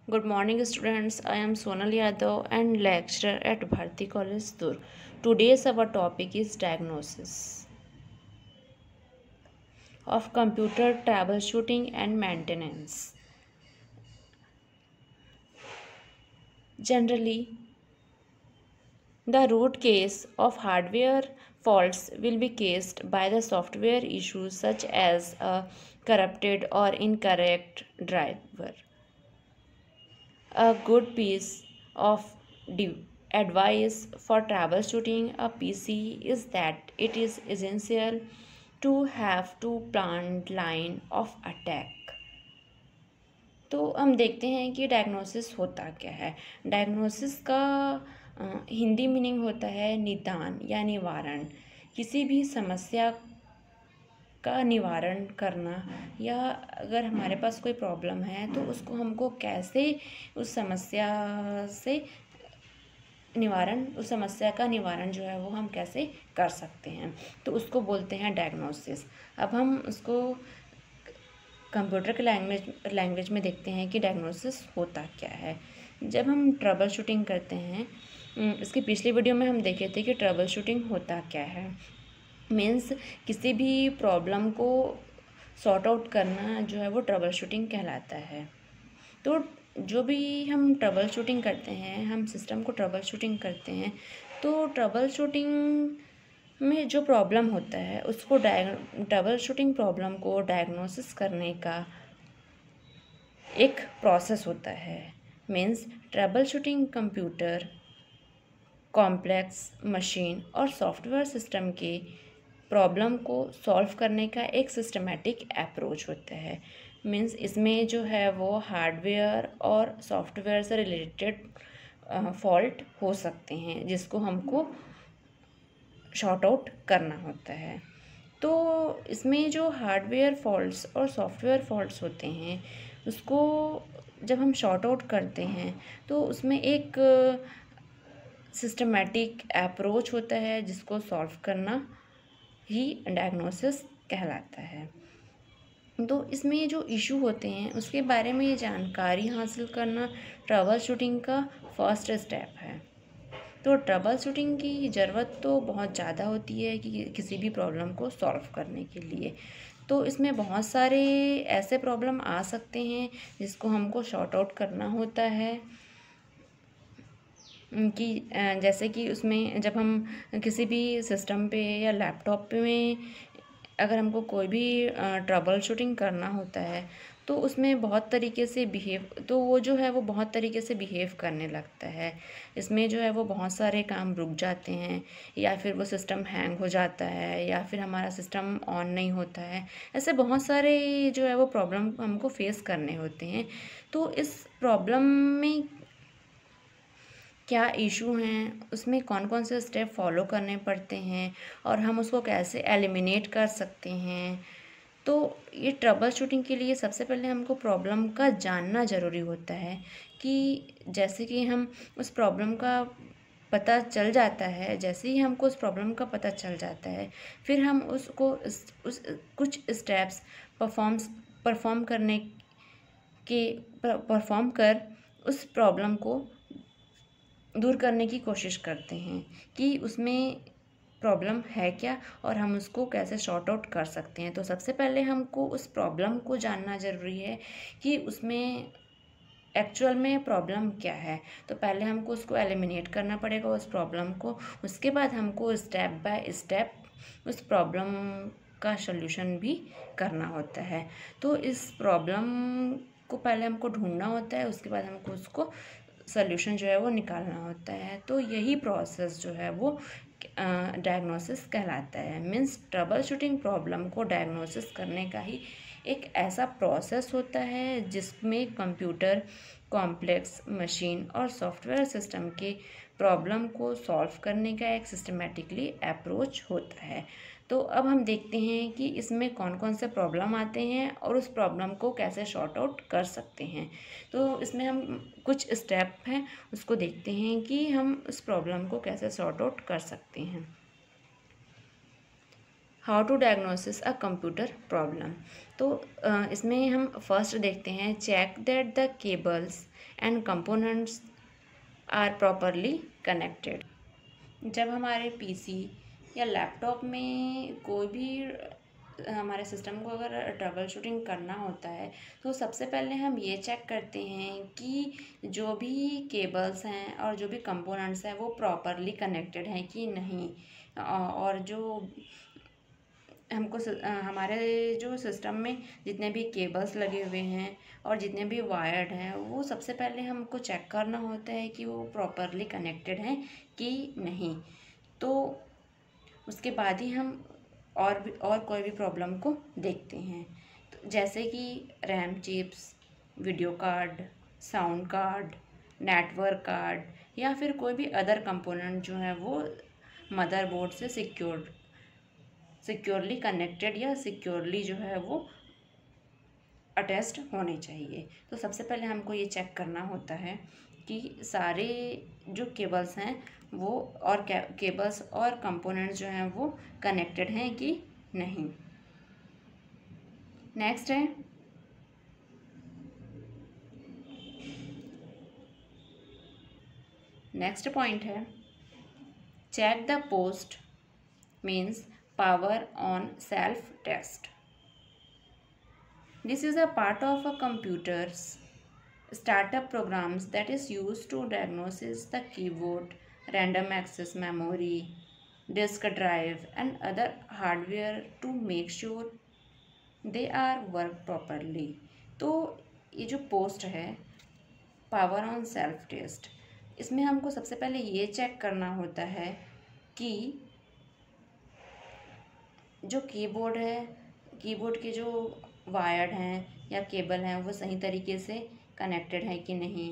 Good morning, students. I am Sonal Yadav and lecturer at Bharti College, Durg. Today's our topic is diagnosis of computer troubleshooting and maintenance. Generally, the root cause of hardware faults will be caused by the software issues such as a corrupted or incorrect driver. A good piece of advice for troubleshooting a PC is that it is essential to have two planned line of attack. तो हम देखते हैं कि diagnosis होता क्या है। Diagnosis का Hindi meaning होता है निदान या निवारण। किसी भी समस्या का निवारण करना, या अगर हमारे पास कोई प्रॉब्लम है तो उसको हमको कैसे उस समस्या से उस समस्या का निवारण जो है वो हम कैसे कर सकते हैं, तो उसको बोलते हैं डायग्नोसिस। अब हम उसको कंप्यूटर के लैंग्वेज में देखते हैं कि डायग्नोसिस होता क्या है। जब हम ट्रबल शूटिंग करते हैं, इसकी पिछली वीडियो में हम देखे थे कि ट्रबल शूटिंग होता क्या है। मीन्स किसी भी प्रॉब्लम को सॉर्ट आउट करना जो है वो ट्रबल शूटिंग कहलाता है। तो जो भी हम ट्रबल शूटिंग करते हैं, हम सिस्टम को ट्रबल शूटिंग करते हैं, तो ट्रबल शूटिंग में जो प्रॉब्लम होता है उसको ट्रबल शूटिंग प्रॉब्लम को डायग्नोसिस करने का एक प्रोसेस होता है। Means trouble shooting computer, complex machine और सॉफ्टवेयर सिस्टम के प्रॉब्लम को सॉल्व करने का एक सिस्टमेटिक अप्रोच होता है। मीन्स इसमें जो है वो हार्डवेयर और सॉफ्टवेयर से रिलेटेड फॉल्ट हो सकते हैं जिसको हमको शॉर्ट आउट करना होता है। तो इसमें जो हार्डवेयर फॉल्ट्स और सॉफ्टवेयर फॉल्ट्स होते हैं उसको जब हम शॉर्ट आउट करते हैं तो उसमें एक सिस्टमेटिक अप्रोच होता है जिसको सॉल्व करना ही डायग्नोसिस कहलाता है। तो इसमें जो इशू होते हैं उसके बारे में जानकारी हासिल करना ट्रबल शूटिंग का फर्स्ट स्टेप है। तो ट्रबल शूटिंग की ज़रूरत तो बहुत ज़्यादा होती है कि किसी भी प्रॉब्लम को सॉल्व करने के लिए। तो इसमें बहुत सारे ऐसे प्रॉब्लम आ सकते हैं जिसको हमको शॉर्ट आउट करना होता है कि जैसे कि उसमें जब हम किसी भी सिस्टम पे या लैपटॉप पे में अगर हमको कोई भी ट्रबल शूटिंग करना होता है तो उसमें बहुत तरीके से वो जो है वो बहुत तरीके से बिहेव करने लगता है। इसमें जो है वो बहुत सारे काम रुक जाते हैं, या फिर वो सिस्टम हैंग हो जाता है, या फिर हमारा सिस्टम ऑन नहीं होता है। ऐसे बहुत सारे जो है वो प्रॉब्लम हमको फेस करने होते हैं। तो इस प्रॉब्लम में क्या इशू हैं, उसमें कौन कौन से स्टेप फॉलो करने पड़ते हैं और हम उसको कैसे एलिमिनेट कर सकते हैं। तो ये ट्रबल शूटिंग के लिए सबसे पहले हमको प्रॉब्लम का जानना ज़रूरी होता है कि जैसे कि हम उस प्रॉब्लम का पता चल जाता है, जैसे ही हमको उस प्रॉब्लम का पता चल जाता है फिर हम उसको उस कुछ स्टेप्स परफॉर्म करने के परफॉर्म कर उस प्रॉब्लम को दूर करने की कोशिश करते हैं कि उसमें प्रॉब्लम है क्या और हम उसको कैसे सॉर्ट आउट कर सकते हैं। तो सबसे पहले हमको उस प्रॉब्लम को जानना ज़रूरी है कि उसमें एक्चुअल में प्रॉब्लम क्या है। तो पहले हमको उसको एलिमिनेट करना पड़ेगा उस प्रॉब्लम को, उसके बाद हमको स्टेप बाय स्टेप उस प्रॉब्लम का सल्यूशन भी करना होता है। तो इस प्रॉब्लम को पहले हमको ढूंढना होता है, उसके बाद हमको उसको सल्यूशन जो है वो निकालना होता है। तो यही प्रोसेस जो है वो डायग्नोसिस कहलाता है। मीन्स ट्रबल शूटिंग प्रॉब्लम को डायग्नोसिस करने का ही एक ऐसा प्रोसेस होता है जिसमें कंप्यूटर, कॉम्प्लेक्स मशीन और सॉफ्टवेयर सिस्टम के प्रॉब्लम को सॉल्व करने का एक सिस्टमेटिकली अप्रोच होता है। तो अब हम देखते हैं कि इसमें कौन कौन से प्रॉब्लम आते हैं और उस प्रॉब्लम को कैसे सॉर्ट आउट कर सकते हैं। तो इसमें हम कुछ स्टेप हैं उसको देखते हैं कि हम उस प्रॉब्लम को कैसे सॉर्ट आउट कर सकते हैं। How to diagnosis a computer problem. तो इसमें हम फर्स्ट देखते हैं, check that the cables and components are properly connected. जब हमारे पीसी या लैपटॉप में कोई भी हमारे सिस्टम को अगर ट्रबल शूटिंग करना होता है, तो सबसे पहले हम ये चेक करते हैं कि जो भी केबल्स हैं और जो भी कंपोनेंट्स हैं वो प्रॉपरली कनेक्टेड हैं कि नहीं। और जो हमको हमारे जो सिस्टम में जितने भी केबल्स लगे हुए हैं और जितने भी वायर्ड हैं, वो सबसे पहले हमको चेक करना होता है कि वो प्रॉपरली कनेक्टेड हैं कि नहीं। तो उसके बाद ही हम और कोई भी प्रॉब्लम को देखते हैं। तो जैसे कि RAM chips, video card, sound card, network card या फिर कोई भी अदर कंपोनेंट जो है वो मदरबोर्ड से सिक्योरली कनेक्टेड या सिक्योरली जो है वो अटैच्ड होने चाहिए। तो सबसे पहले हमको ये चेक करना होता है कि सारे जो केबल्स हैं वो और केबल्स और कंपोनेंट्स जो हैं वो कनेक्टेड हैं कि नहीं। नेक्स्ट है नेक्स्ट पॉइंट है, check the POST means power on self test. This is a part of a computer's startup programs that is used to diagnose the keyboard, random access memory, disk drive and other hardware to make sure they are work properly। तो ये जो post है, power on self test, इसमें हमको सबसे पहले ये check करना होता है कि जो कीबोर्ड है, कीबोर्ड के जो वायर्ड हैं या केबल हैं वो सही तरीके से कनेक्टेड है कि नहीं।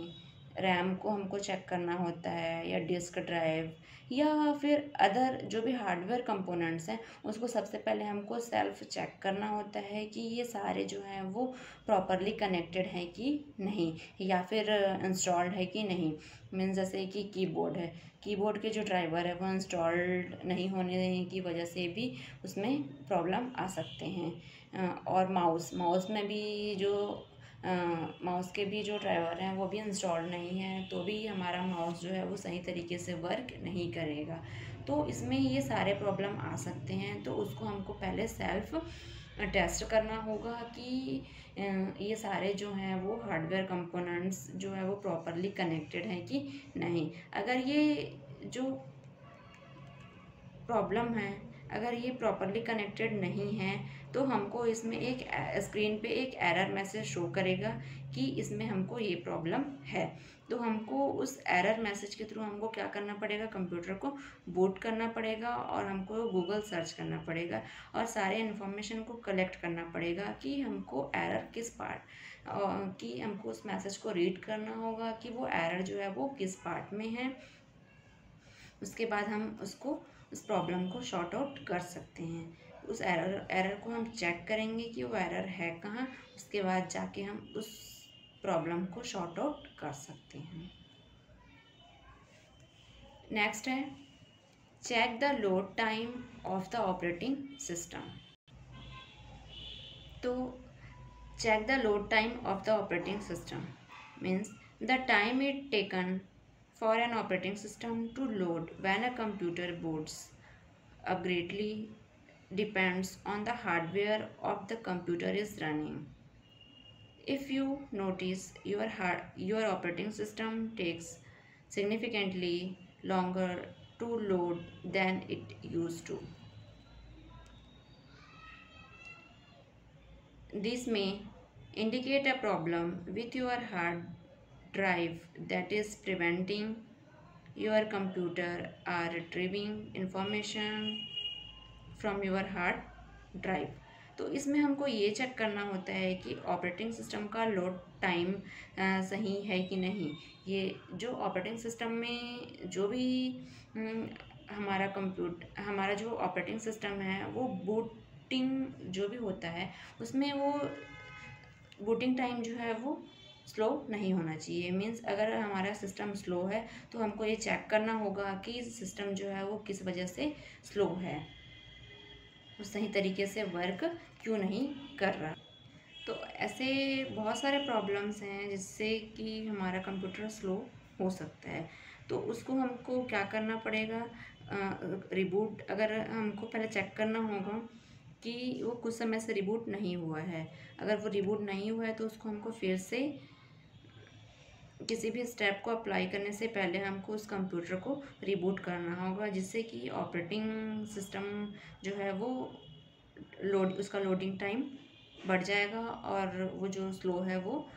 रैम को हमको चेक करना होता है या डिस्क ड्राइव या फिर अदर जो भी हार्डवेयर कंपोनेंट्स हैं उसको सबसे पहले हमको सेल्फ चेक करना होता है कि ये सारे जो हैं वो प्रॉपरली कनेक्टेड हैं कि नहीं या फिर इंस्टॉल्ड है कि नहीं। मीन्स जैसे कि कीबोर्ड है, कीबोर्ड के जो ड्राइवर है वो इंस्टॉल्ड नहीं होने की वजह से भी उसमें प्रॉब्लम आ सकते हैं। और माउस में भी जो माउस के भी जो ड्राइवर हैं वो भी इंस्टॉल्ड नहीं है, तो भी हमारा माउस जो है वो सही तरीके से वर्क नहीं करेगा। तो इसमें ये सारे प्रॉब्लम आ सकते हैं, तो उसको हमको पहले सेल्फ टेस्ट करना होगा कि ये सारे जो हैं वो हार्डवेयर कंपोनेंट्स जो है वो प्रॉपरली कनेक्टेड हैं कि नहीं। अगर ये जो प्रॉब्लम है, अगर ये प्रॉपरली कनेक्टेड नहीं है तो हमको इसमें एक स्क्रीन पे एक एरर मैसेज शो करेगा कि इसमें हमको ये प्रॉब्लम है। तो हमको उस एरर मैसेज के थ्रू हमको क्या करना पड़ेगा, कंप्यूटर को बूट करना पड़ेगा और हमको गूगल सर्च करना पड़ेगा और सारे इन्फॉर्मेशन को कलेक्ट करना पड़ेगा कि हमको एरर किस पार्ट कि हमको उस मैसेज को रीड करना होगा कि वो एरर जो है वो किस पार्ट में है। उसके बाद हम उस प्रॉब्लम को शॉर्ट आउट कर सकते हैं। उस एरर को हम चेक करेंगे कि वो एरर है कहाँ, उसके बाद जाके हम उस प्रॉब्लम को शॉर्ट आउट कर सकते हैं। नेक्स्ट है, check the load time of the operating system. तो check the load time of the operating system means the time it taken for an operating system to load when a computer boots up greatly depends on the hardware of the computer is running. If you notice your operating system takes significantly longer to load than it used to, this may indicate a problem with your hard drive that is preventing your computer or retrieving information from your hard drive। तो इसमें हमको ये check करना होता है कि operating system का load time सही है कि नहीं। ये जो ऑपरेटिंग सिस्टम में जो भी हमारा जो ऑपरेटिंग सिस्टम है वो बूटिंग जो भी होता है उसमें वो बूटिंग टाइम जो है वो स्लो नहीं होना चाहिए। मीन्स अगर हमारा सिस्टम स्लो है तो हमको ये चेक करना होगा कि सिस्टम जो है वो किस वजह से स्लो है। वो सही तरीके से वर्क क्यों नहीं कर रहा। तो ऐसे बहुत सारे प्रॉब्लम्स हैं जिससे कि हमारा कंप्यूटर स्लो हो सकता है। तो उसको हमको क्या करना पड़ेगा, रिबूट अगर हमको पहले चेक करना होगा कि वो कुछ समय से रिबूट नहीं हुआ है। अगर वो रिबूट नहीं हुआ है तो उसको हमको फिर से किसी भी स्टेप को अप्लाई करने से पहले हमको उस कंप्यूटर को रिबूट करना होगा, जिससे कि ऑपरेटिंग सिस्टम जो है वो उसका लोडिंग टाइम बढ़ जाएगा और वो जो स्लो है वो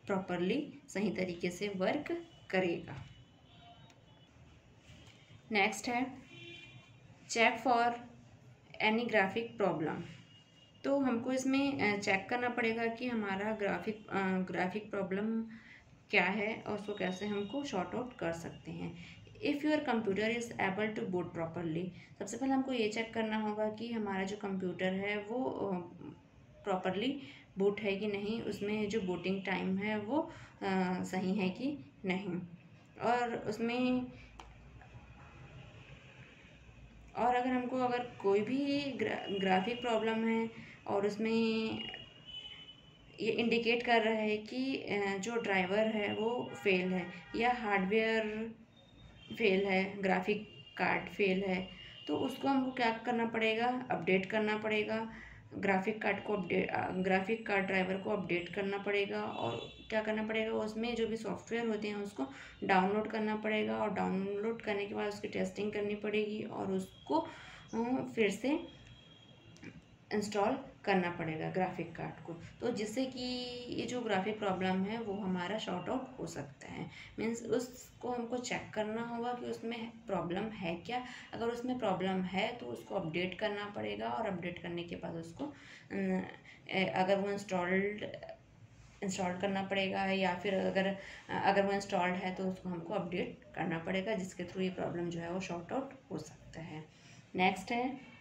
प्रॉपरली सही तरीके से वर्क करेगा। नेक्स्ट है check for any graphic problem. तो हमको इसमें चेक करना पड़ेगा कि हमारा ग्राफिक प्रॉब्लम क्या है और उसको कैसे हमको शॉर्ट आउट कर सकते हैं। If your computer is able to boot properly, सबसे पहले हमको ये चेक करना होगा कि हमारा जो कंप्यूटर है वो प्रॉपरली बूट है कि नहीं, उसमें जो बूटिंग टाइम है वो सही है कि नहीं। और उसमें और अगर कोई भी ग्राफिक प्रॉब्लम है और उसमें ये इंडिकेट कर रहा है कि जो ड्राइवर है वो फेल है या हार्डवेयर फेल है, ग्राफिक कार्ड फेल है, तो उसको हमको क्या करना पड़ेगा, अपडेट करना पड़ेगा। ग्राफिक कार्ड ड्राइवर को अपडेट करना पड़ेगा और क्या करना पड़ेगा, उसमें जो भी सॉफ्टवेयर होते हैं उसको डाउनलोड करना पड़ेगा और डाउनलोड करने के बाद उसकी टेस्टिंग करनी पड़ेगी और उसको फिर से इंस्टॉल करना पड़ेगा ग्राफिक कार्ड को, तो जिससे कि ये जो ग्राफिक प्रॉब्लम है वो हमारा शॉर्ट आउट हो सकता है। मीन्स उसको हमको चेक करना होगा कि उसमें प्रॉब्लम है क्या। अगर उसमें प्रॉब्लम है तो उसको अपडेट करना पड़ेगा और अपडेट करने के बाद उसको अगर वो इंस्टॉल करना पड़ेगा या फिर अगर वो इंस्टॉल्ड है तो उसको हमको अपडेट करना पड़ेगा, जिसके थ्रू ये प्रॉब्लम जो है वो शॉर्ट आउट हो सकता है। नेक्स्ट है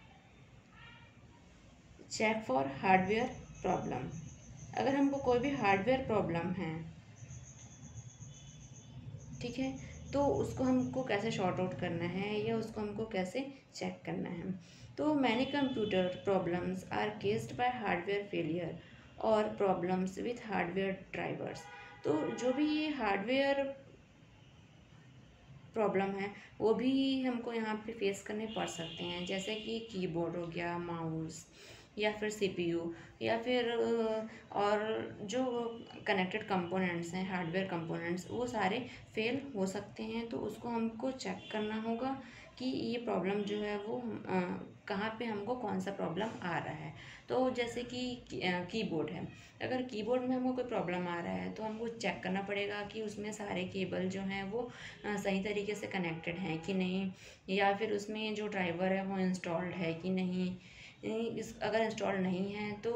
चेक फॉर हार्डवेयर प्रॉब्लम। अगर हमको कोई भी हार्डवेयर प्रॉब्लम है, ठीक है, तो उसको हमको कैसे शॉर्ट आउट करना है या उसको हमको कैसे चेक करना है। तो many computer problems are caused by hardware failure और प्रॉब्लम्स विथ हार्डवेयर ड्राइवर्स। तो जो भी ये हार्डवेयर प्रॉब्लम है वो भी हमको यहाँ पे फेस करने पड़ सकते हैं, जैसे कि कीबोर्ड हो गया, माउस या फिर सीपीयू या फिर और जो कनेक्टेड कंपोनेंट्स हैं, हार्डवेयर कंपोनेंट्स, वो सारे फेल हो सकते हैं। तो उसको हमको चेक करना होगा कि ये प्रॉब्लम जो है वो कहाँ पे हमको कौन सा प्रॉब्लम आ रहा है। तो जैसे कि कीबोर्ड है, अगर कीबोर्ड में हमको कोई प्रॉब्लम आ रहा है तो हमको चेक करना पड़ेगा कि उसमें सारे केबल जो हैं वो सही तरीके से कनेक्टेड हैं कि नहीं, या फिर उसमें जो ड्राइवर है वो इंस्टॉल्ड है कि नहीं। अगर इंस्टॉल नहीं है तो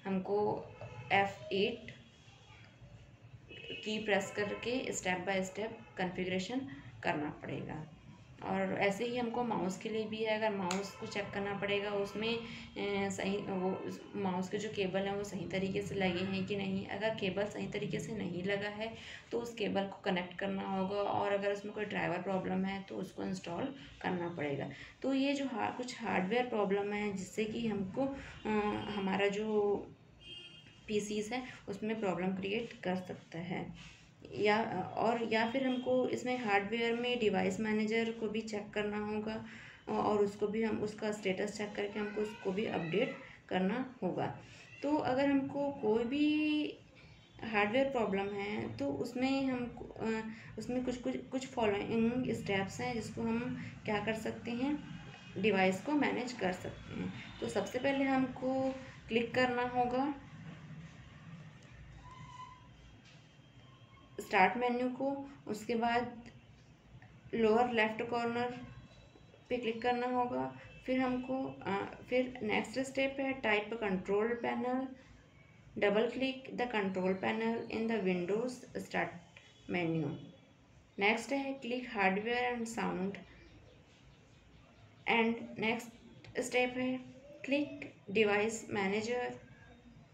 हमको F8 की प्रेस करके स्टेप बाय स्टेप कॉन्फ़िगरेशन करना पड़ेगा। और ऐसे ही हमको माउस के लिए भी है, अगर माउस को चेक करना पड़ेगा उसमें सही वो माउस के जो केबल हैं वो सही तरीके से लगे हैं कि नहीं। अगर केबल सही तरीके से नहीं लगा है तो उस केबल को कनेक्ट करना होगा और अगर उसमें कोई ड्राइवर प्रॉब्लम है तो उसको इंस्टॉल करना पड़ेगा। तो ये जो कुछ हार्डवेयर प्रॉब्लम है जिससे कि हमको हमारा जो पीसीस है उसमें प्रॉब्लम क्रिएट कर सकता है। या फिर हमको इसमें हार्डवेयर में डिवाइस मैनेजर को भी चेक करना होगा और उसको भी हम उसका स्टेटस चेक करके हमको उसको भी अपडेट करना होगा। तो अगर हमको कोई भी हार्डवेयर प्रॉब्लम है तो उसमें कुछ फॉलोइंग स्टेप्स हैं जिसको हम क्या कर सकते हैं, डिवाइस को मैनेज कर सकते हैं। तो सबसे पहले हमको क्लिक करना होगा स्टार्ट मेन्यू को, उसके बाद लोअर लेफ्ट कॉर्नर पे क्लिक करना होगा। फिर नेक्स्ट स्टेप है type control panel, double click the control panel in the Windows start menu. Next है click hardware and sound and next step है click device manager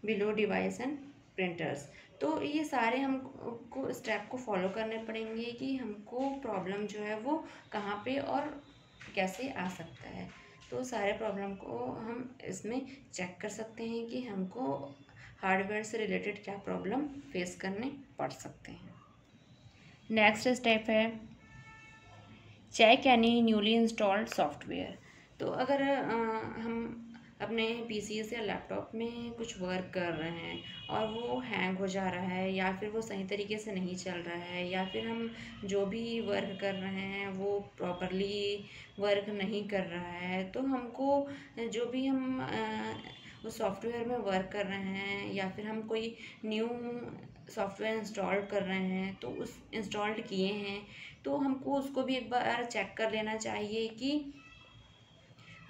below device and printers. तो ये सारे हमको स्टेप को follow करने पड़ेंगे कि हमको प्रॉब्लम जो है वो कहाँ पे और कैसे आ सकता है। तो सारे प्रॉब्लम को हम इसमें चेक कर सकते हैं कि हमको हार्डवेयर से रिलेटेड क्या प्रॉब्लम फेस करने पड़ सकते हैं। नेक्स्ट स्टेप है check any newly installed software. तो अगर हम अपने पीसी या लैपटॉप में कुछ वर्क कर रहे हैं और वो हैंग हो जा रहा है या फिर वो सही तरीके से नहीं चल रहा है या फिर हम जो भी वर्क कर रहे हैं वो प्रॉपरली वर्क नहीं कर रहा है, तो हमको जो भी हम उस सॉफ्टवेयर में वर्क कर रहे हैं या फिर हम कोई न्यू सॉफ्टवेयर इंस्टॉल कर रहे हैं तो उस इंस्टॉल्ड किए हैं तो हमको उसको भी एक बार चेक कर लेना चाहिए कि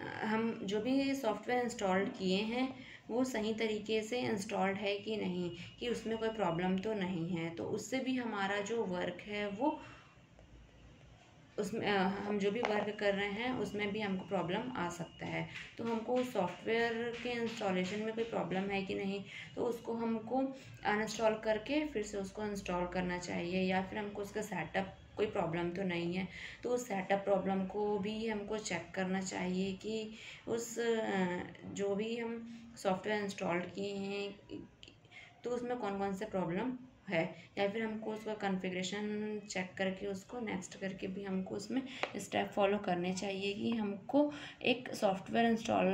हम जो भी सॉफ्टवेयर इंस्टॉल किए हैं वो सही तरीके से इंस्टॉल्ड है कि नहीं, कि उसमें कोई प्रॉब्लम तो नहीं है। तो उससे भी हमारा जो वर्क है वो उसमें हम जो भी वर्क कर रहे हैं उसमें भी हमको प्रॉब्लम आ सकता है। तो हमको सॉफ्टवेयर के इंस्टॉलेशन में कोई प्रॉब्लम है कि नहीं, तो उसको हमको अनइंस्टॉल करके फिर से उसको इंस्टॉल करना चाहिए या फिर हमको उसका सेटअप कोई प्रॉब्लम तो नहीं है, तो उस सेटअप प्रॉब्लम को भी हमको चेक करना चाहिए कि उस जो भी हम सॉफ्टवेयर इंस्टॉल किए हैं तो उसमें कौन कौन से प्रॉब्लम है, या फिर हमको उसका कॉन्फ़िगरेशन चेक करके उसको नेक्स्ट करके भी हमको उसमें स्टेप फॉलो करने चाहिए कि हमको एक सॉफ्टवेयर इंस्टॉल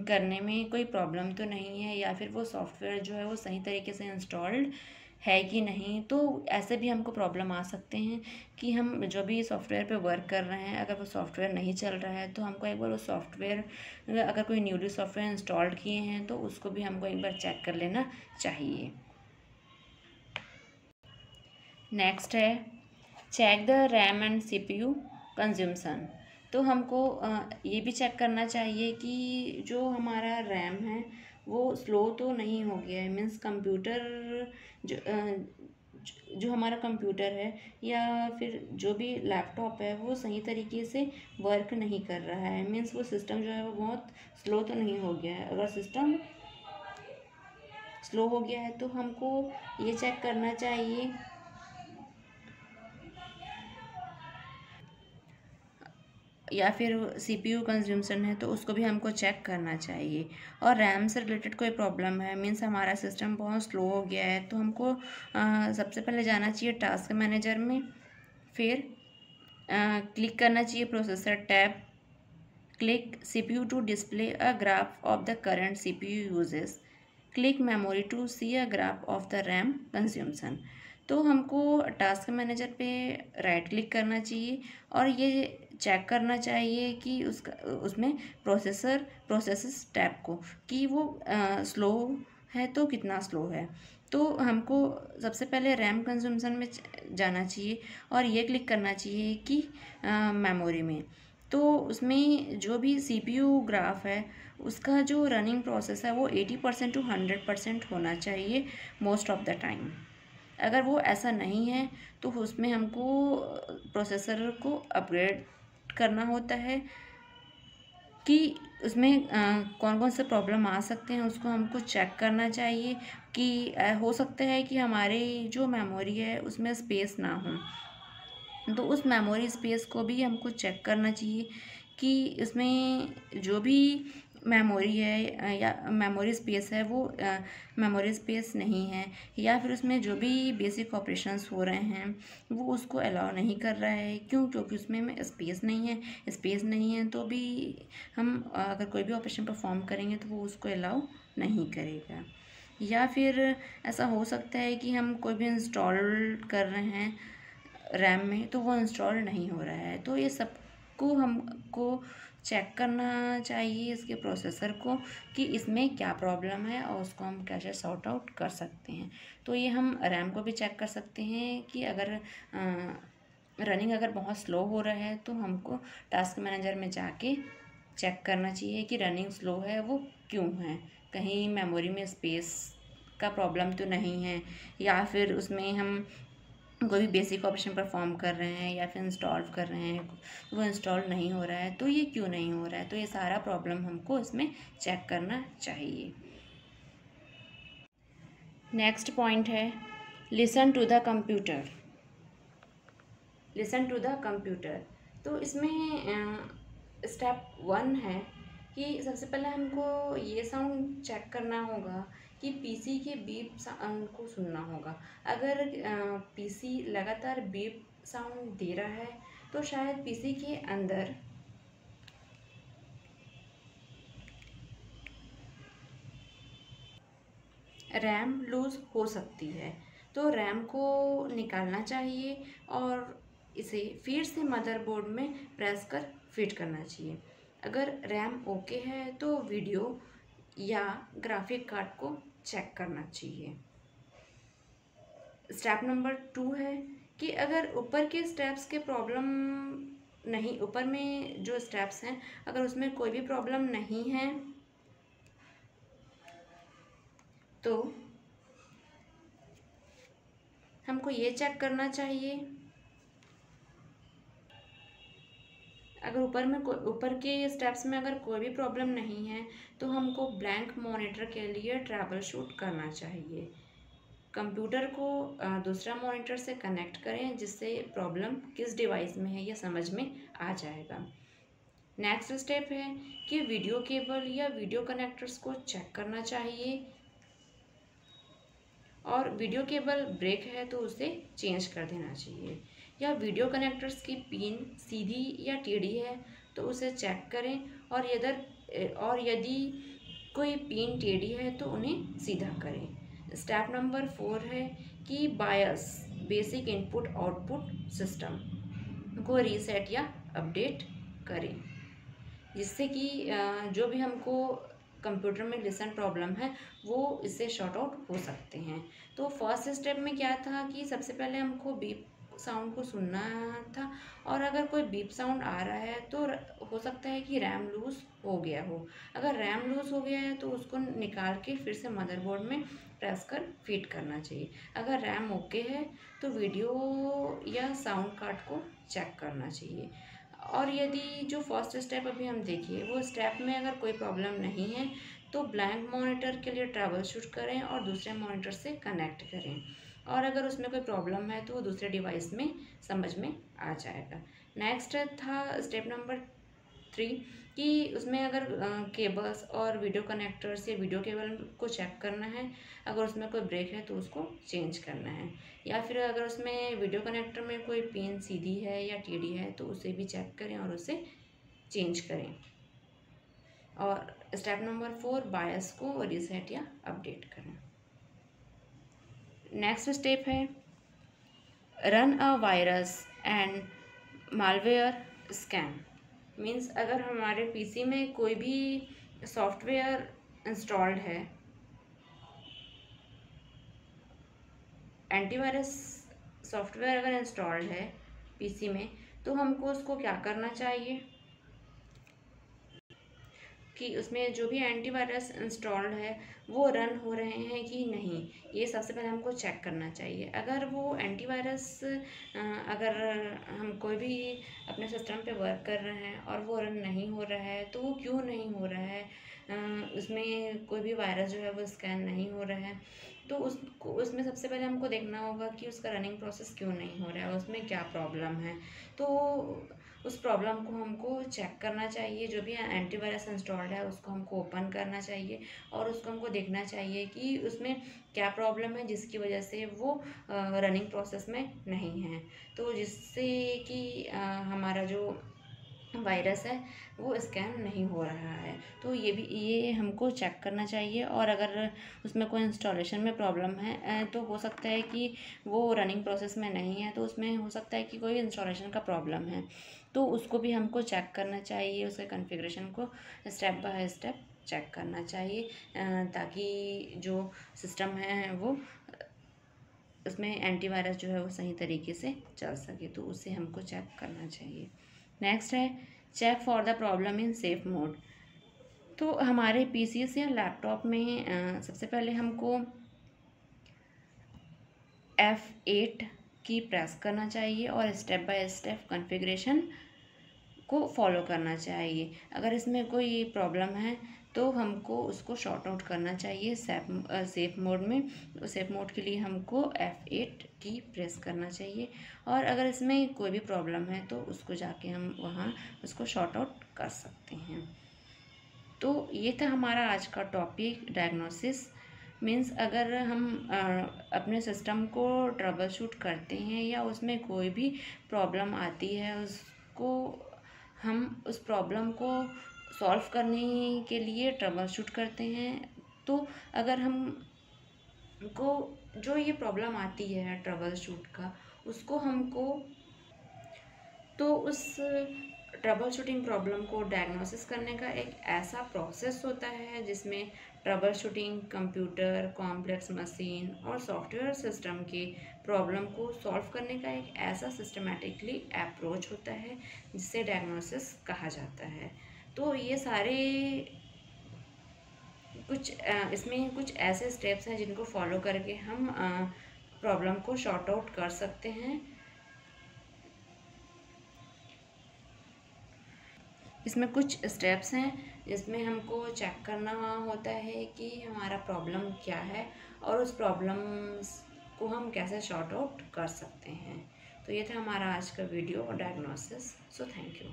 करने में कोई प्रॉब्लम तो नहीं है या फिर वो सॉफ्टवेयर जो है वो सही तरीके से इंस्टॉल्ड है कि नहीं। तो ऐसे भी हमको प्रॉब्लम आ सकते हैं कि हम जो भी सॉफ्टवेयर पे वर्क कर रहे हैं अगर वो सॉफ्टवेयर नहीं चल रहा है तो हमको एक बार वो सॉफ्टवेयर अगर कोई न्यूली सॉफ्टवेयर इंस्टॉल किए हैं तो उसको भी हमको एक बार चेक कर लेना चाहिए। नेक्स्ट है check the RAM and CPU consumption. तो हमको ये भी चेक करना चाहिए कि जो हमारा रैम है वो स्लो तो नहीं हो गया है, मीन्स कंप्यूटर जो हमारा कंप्यूटर है या फिर जो भी लैपटॉप है वो सही तरीके से वर्क नहीं कर रहा है, मीन्स वो सिस्टम जो है वो बहुत स्लो तो नहीं हो गया है। अगर सिस्टम स्लो हो गया है तो हमको ये चेक करना चाहिए या फिर सीपीयू कंज्यूमशन है तो उसको भी हमको चेक करना चाहिए। और रैम से रिलेटेड कोई प्रॉब्लम है, मीन्स हमारा सिस्टम बहुत स्लो हो गया है, तो हमको सबसे पहले जाना चाहिए टास्क मैनेजर में, फिर क्लिक करना चाहिए processor tab, click CPU to display a graph of the current CPU usage, click memory to see a graph of the RAM consumption. तो हमको टास्क मैनेजर पे राइट क्लिक करना चाहिए और ये चेक करना चाहिए कि उसमें प्रोसेस टैब को कि वो स्लो है तो कितना स्लो है। तो हमको सबसे पहले रैम कंज्यूमशन में जाना चाहिए और ये क्लिक करना चाहिए कि मेमोरी में। तो उसमें जो भी सीपीयू ग्राफ है उसका जो रनिंग प्रोसेस है वो 80% टू 100% होना चाहिए मोस्ट ऑफ द टाइम। अगर वो ऐसा नहीं है तो उसमें हमको प्रोसेसर को अपग्रेड करना होता है कि उसमें कौन कौन से प्रॉब्लम आ सकते हैं उसको हमको चेक करना चाहिए कि हो सकता है कि हमारे जो मेमोरी है उसमें स्पेस ना हो, तो उस मेमोरी स्पेस को भी हमको चेक करना चाहिए कि इसमें जो भी मेमोरी है या मेमोरी स्पेस है वो मेमोरी स्पेस नहीं है या फिर उसमें जो भी बेसिक ऑपरेशंस हो रहे हैं वो उसको अलाउ नहीं कर रहा है। क्यों? क्योंकि उसमें स्पेस नहीं है तो भी हम अगर कोई भी ऑपरेशन परफॉर्म करेंगे तो वो उसको अलाउ नहीं करेगा। या फिर ऐसा हो सकता है कि हम कोई भी इंस्टॉल कर रहे हैं रैम में तो वो इंस्टॉल नहीं हो रहा है, तो ये सबको हमको चेक करना चाहिए इसके प्रोसेसर को कि इसमें क्या प्रॉब्लम है और उसको हम कैसे सॉर्ट आउट कर सकते हैं। तो ये हम रैम को भी चेक कर सकते हैं कि अगर रनिंग अगर बहुत स्लो हो रहा है तो हमको टास्क मैनेजर में जाके चेक करना चाहिए कि रनिंग स्लो है वो क्यों है, कहीं मेमोरी में स्पेस का प्रॉब्लम तो नहीं है या फिर उसमें हम कोई भी बेसिक ऑपरेशन परफॉर्म कर रहे हैं या फिर इंस्टॉल कर रहे हैं वो इंस्टॉल नहीं हो रहा है, तो ये क्यों नहीं हो रहा है। तो ये सारा प्रॉब्लम हमको इसमें चेक करना चाहिए। नेक्स्ट पॉइंट है लिसन टू द कंप्यूटर। तो इसमें स्टेप 1 है कि सबसे पहले हमको ये साउंड चेक करना होगा कि पीसी के बीप साउंड को सुनना होगा। अगर पीसी लगातार बीप साउंड दे रहा है तो शायद पीसी के अंदर रैम लूज़ हो सकती है। तो रैम को निकालना चाहिए और इसे फिर से मदरबोर्ड में प्रेस कर फिट करना चाहिए। अगर रैम ओके है तो वीडियो या ग्राफिक कार्ड को चेक करना चाहिए। स्टेप नंबर 2 है कि अगर ऊपर के स्टेप्स के प्रॉब्लम नहीं, ऊपर में जो स्टेप्स हैं अगर उसमें कोई भी प्रॉब्लम नहीं है तो हमको ये चेक करना चाहिए। अगर ऊपर के स्टेप्स में अगर कोई भी प्रॉब्लम नहीं है तो हमको ब्लैंक मॉनिटर के लिए ट्रबल शूट करना चाहिए। कंप्यूटर को दूसरा मॉनिटर से कनेक्ट करें जिससे प्रॉब्लम किस डिवाइस में है यह समझ में आ जाएगा। नेक्स्ट स्टेप है कि वीडियो केबल या वीडियो कनेक्टर्स को चेक करना चाहिए और वीडियो केबल ब्रेक है तो उसे चेंज कर देना चाहिए। या वीडियो कनेक्टर्स की पिन सीधी या टेढ़ी है तो उसे चेक करें और यदि कोई पिन टेढ़ी है तो उन्हें सीधा करें। स्टेप नंबर 4 है कि बायस बेसिक इनपुट आउटपुट सिस्टम को रीसेट या अपडेट करें जिससे कि जो भी हमको कंप्यूटर में लिसन प्रॉब्लम है वो इससे शॉर्ट आउट हो सकते हैं। तो फर्स्ट स्टेप में क्या था कि सबसे पहले हमको बीप साउंड को सुनना था और अगर कोई बीप साउंड आ रहा है तो हो सकता है कि रैम लूज़ हो गया हो। अगर रैम लूज़ हो गया है तो उसको निकाल के फिर से मदरबोर्ड में प्रेस कर फीड करना चाहिए। अगर रैम ओके है तो वीडियो या साउंड कार्ड को चेक करना चाहिए। और यदि जो फर्स्ट स्टेप अभी हम देखिए वो स्टेप में अगर कोई प्रॉब्लम नहीं है तो ब्लैंक मॉनिटर के लिए ट्रबल शूट करें और दूसरे मॉनिटर से कनेक्ट करें और अगर उसमें कोई प्रॉब्लम है तो वो दूसरे डिवाइस में समझ में आ जाएगा। नेक्स्ट था स्टेप नंबर 3 कि उसमें अगर केबल्स और वीडियो कनेक्टर्स या वीडियो केबल को चेक करना है। अगर उसमें कोई ब्रेक है तो उसको चेंज करना है या फिर अगर उसमें वीडियो कनेक्टर में कोई पिन सीधी है या टेढ़ी है तो उसे भी चेक करें और उसे चेंज करें। और स्टेप नंबर 4 बायस को रीसेट या अपडेट करें। नेक्स्ट स्टेप है run a virus and malware scan. Means अगर हमारे पीसी में कोई भी सॉफ्टवेयर इंस्टॉल्ड है, एंटीवायरस सॉफ्टवेयर अगर इंस्टॉल्ड है पीसी में तो हमको उसको क्या करना चाहिए कि उसमें जो भी एंटीवायरस इंस्टॉल्ड है वो रन हो रहे हैं कि नहीं, ये सबसे पहले हमको चेक करना चाहिए। अगर वो एंटीवायरस अगर हम कोई भी अपने सिस्टम पे वर्क कर रहे हैं और वो रन नहीं हो रहा है तो वो क्यों नहीं हो रहा है, उसमें कोई भी वायरस जो है वो स्कैन नहीं हो रहा है तो उसमें सबसे पहले हमको देखना होगा कि उसका रनिंग प्रोसेस क्यों नहीं हो रहा है, उसमें क्या प्रॉब्लम है। तो उस प्रॉब्लम को हमको चेक करना चाहिए। जो भी एंटीवायरस इंस्टॉल्ड है उसको हमको ओपन करना चाहिए और उसको हमको देखना चाहिए कि उसमें क्या प्रॉब्लम है जिसकी वजह से वो रनिंग प्रोसेस में नहीं है, तो जिससे कि हमारा जो वायरस है वो स्कैन नहीं हो रहा है। तो ये हमको चेक करना चाहिए और अगर उसमें कोई इंस्टॉलेशन में प्रॉब्लम है तो हो सकता है कि वो रनिंग प्रोसेस में नहीं है, तो उसमें हो सकता है कि कोई इंस्टॉलेशन का प्रॉब्लम है तो उसको भी हमको चेक करना चाहिए। उसके कॉन्फ़िगरेशन को स्टेप बाय स्टेप चेक करना चाहिए ताकि जो सिस्टम है वो उसमें एंटीवायरस जो है वो सही तरीके से चल सके, तो उसे हमको चेक करना चाहिए। नेक्स्ट है check for the problem in safe mode. तो हमारे पीसीएस या लैपटॉप में सबसे पहले हमको F8 की प्रेस करना चाहिए और स्टेप बाय स्टेप कॉन्फ़िगरेशन को फॉलो करना चाहिए। अगर इसमें कोई प्रॉब्लम है तो हमको उसको शॉर्ट आउट करना चाहिए सेफ मोड में। तो सेफ मोड के लिए हमको F8 की प्रेस करना चाहिए, और अगर इसमें कोई भी प्रॉब्लम है तो उसको जाके हम वहाँ उसको शॉर्ट आउट कर सकते हैं। तो ये था हमारा आज का टॉपिक, डायग्नोसिस। मीन्स अगर हम अपने सिस्टम को ट्रबल शूट करते हैं या उसमें कोई भी प्रॉब्लम आती है, उसको हम उस प्रॉब्लम को सॉल्व करने के लिए ट्रबल शूट करते हैं। तो अगर हम को जो ये प्रॉब्लम आती है ट्रबल शूट का, उसको हमको तो उस ट्रबल शूटिंग प्रॉब्लम को डायग्नोसिस करने का एक ऐसा प्रोसेस होता है जिसमें trouble shooting computer, complex machine और सॉफ्टवेयर सिस्टम के प्रॉब्लम को सॉल्व करने का एक ऐसा सिस्टमेटिकली अप्रोच होता है जिसे डायग्नोसिस कहा जाता है। तो ये सारे इसमें कुछ ऐसे स्टेप्स हैं जिनको फॉलो करके हम प्रॉब्लम को शॉर्ट आउट कर सकते हैं। इसमें कुछ स्टेप्स हैं जिसमें हमको चेक करना होता है कि हमारा प्रॉब्लम क्या है और उस प्रॉब्लम को हम कैसे शॉर्ट आउट कर सकते हैं। तो ये था हमारा आज का वीडियो और डायग्नोसिस। So thank you.